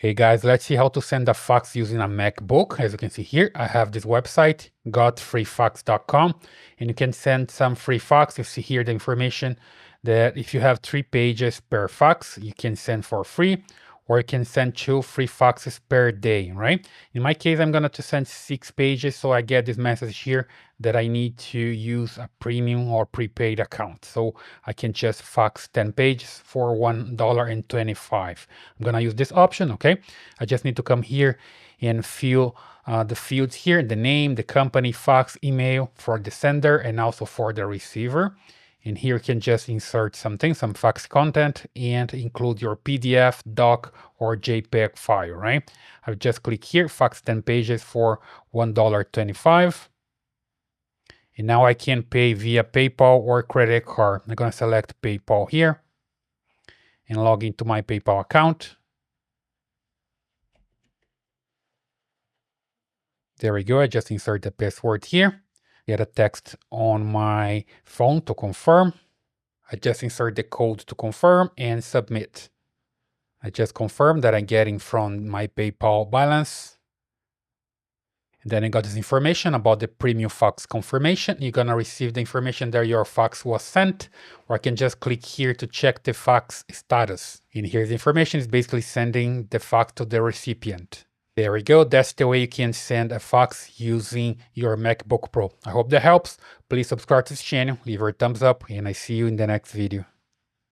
Hey guys, let's see how to send a fax using a MacBook. As you can see here, I have this website, GotFreeFax.com, and you can send some free fax. You see here the information that if you have 3 pages per fax, you can send for free, or you can send 2 free faxes per day, right? In my case, I'm going to send 6 pages, so I get this message here that I need to use a premium or prepaid account. So I can just fax 10 pages for $1.25. I'm going to use this option, okay? I just need to come here and fill the fields here, the name, the company, fax, email for the sender, and also for the receiver. And here you can just insert something, some fax content, and include your PDF, doc, or JPEG file, right? I just click here, fax 10 pages for $1.25. And now I can pay via PayPal or credit card. I'm going to select PayPal here and log into my PayPal account. There we go. I just insert the password here. Get a text on my phone to confirm. I just insert the code to confirm and submit. I just confirm that I'm getting from my PayPal balance. And then I got this information about the premium fax confirmation. You're gonna receive the information that your fax was sent, or I can just click here to check the fax status. And here's the information. It's basically sending the fax to the recipient. There we go. That's the way you can send a fax using your MacBook Pro. I hope that helps. Please subscribe to this channel, leave your thumbs up, and I see you in the next video.